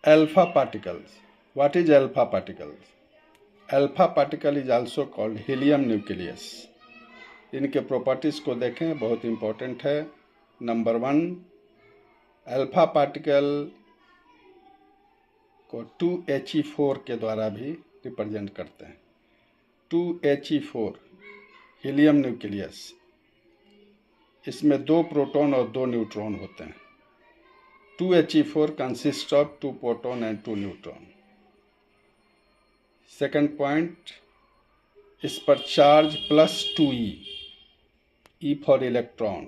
Alpha particles. What is alpha particles? Alpha particle is also called helium nucleus. इनके properties को देखें, बहुत important है. नंबर 1, अल्फा पार्टिकल को 2He4 के द्वारा भी रिप्रेजेंट करते हैं. 2He4 helium nucleus. इसमें 2 प्रोटॉन और 2 न्यूट्रॉन होते हैं. 2He4 consists of 2 proton and 2 neutron. Second point, इस पर charge +2E, E for electron.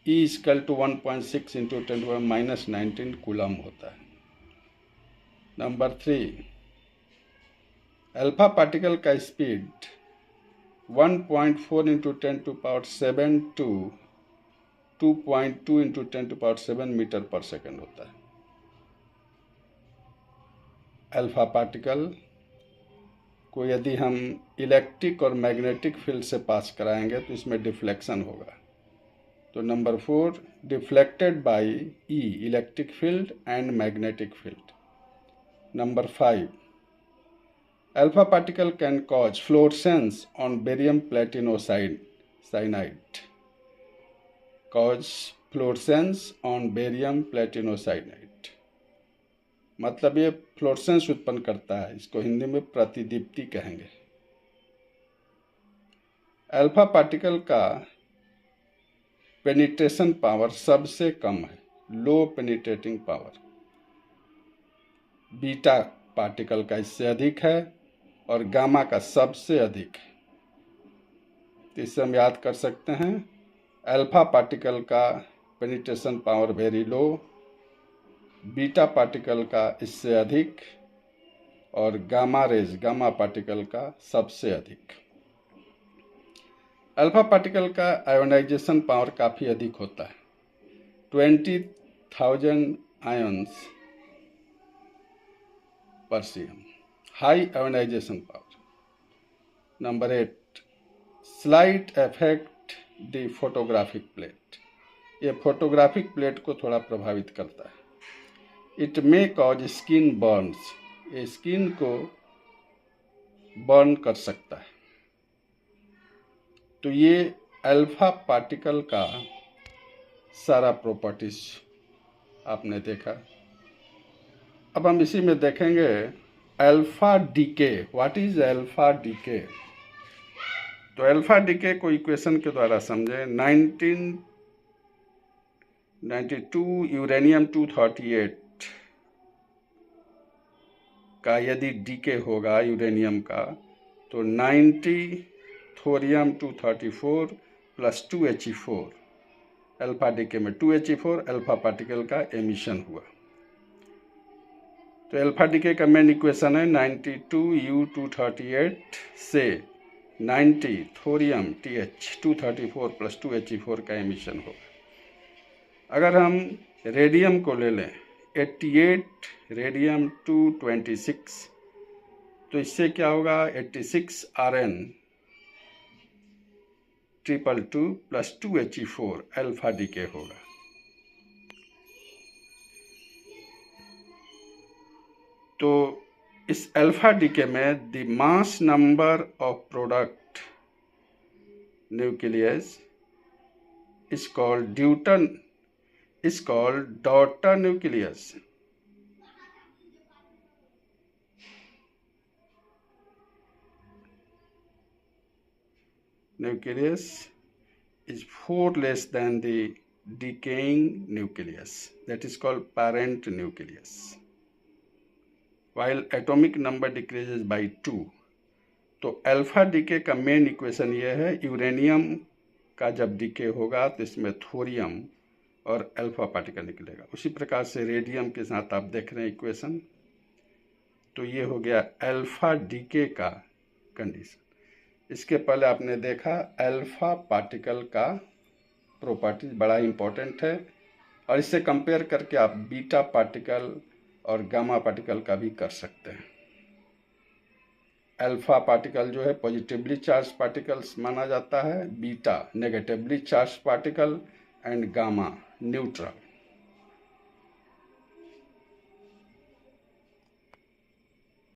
E equal to 1.6 into 10⁻⁻19 coulomb होता है. नंबर 3, अल्फा पार्टिकल का speed 1.4 into 10⁻7 to 2.2 into 10⁻7 metre per second होता है. अल्फा पार्टिकल को यदि हम इलेक्ट्रिक और मैग्नेटिक फील्ड से पास कराएंगे तो इसमें डिफ्लेक्शन होगा. तो number 4, deflected by E electric field and magnetic field. Number 5, alpha particle can cause fluorescence on barium platinocyanide. Cause fluorescence on barium platinocyanide मतलब ये फ्लोरेसेंस उत्पन्न करता है. इसको हिंदी में प्रतिदीप्ति कहेंगे. अल्फा पार्टिकल का पेनिट्रेशन पावर सबसे कम है, लो पेनिट्रेटिंग पावर. बीटा पार्टिकल का इससे अधिक है और गामा का सबसे अधिक है. तो इससे हम याद कर सकते हैं, अल्फा पार्टिकल का penetration power very low, beta particle का इससे अधिक और गामा पार्टिकल का सबसे अधिक. अल्फा पार्टिकल का आयोनाइजेशन पावर काफ़ी अधिक होता है, 20,000 ions per cm, high ionisation power. Number 8, slight affect the photographic plate. ये फोटोग्राफिक प्लेट को थोड़ा प्रभावित करता है. It may cause skin burns. ये स्किन को बर्न कर सकता है. तो ये अल्फा पार्टिकल का सारा प्रॉपर्टीज आपने देखा. अब हम इसी में देखेंगे alpha decay. What is alpha decay? तो अल्फा डीके को इक्वेशन के द्वारा समझें. 1992 यूरेनियम 238 का यदि डीके होगा यूरेनियम का, तो 90 thorium 234 plus 2He4 alpha decay में 2He4 अल्फा पार्टिकल का एमिशन हुआ. तो अल्फा डीके का मेन इक्वेशन है 92U238 से 90 थोरियम TH234 प्लस 2He4 का एमिशन होगा. अगर हम रेडियम को ले लें 88 रेडियम 226, तो इससे क्या होगा 86 Rn 222 plus 2He4 alpha decay होगा. तो इस अल्फा डीके में the mass number of product nucleus is called daughter nucleus. Nucleus is 4 less than the decaying nucleus, that is called parent nucleus, while atomic number decreases by 2. तो alpha decay का main equation ये है, uranium का जब DK होगा तो इसमें thorium और अल्फा पार्टिकल निकलेगा. उसी प्रकार से रेडियम के साथ आप देख रहे हैं इक्वेशन. तो ये हो गया अल्फा डीके का कंडीशन. इसके पहले आपने देखा अल्फा पार्टिकल का प्रॉपर्टीज बड़ा इंपॉर्टेंट है, और इससे कंपेयर करके आप बीटा पार्टिकल और गामा पार्टिकल का भी कर सकते हैं. अल्फा पार्टिकल जो है पॉजिटिवली चार्ज पार्टिकल्स माना जाता है, beta negatively charge particle and gamma neutral.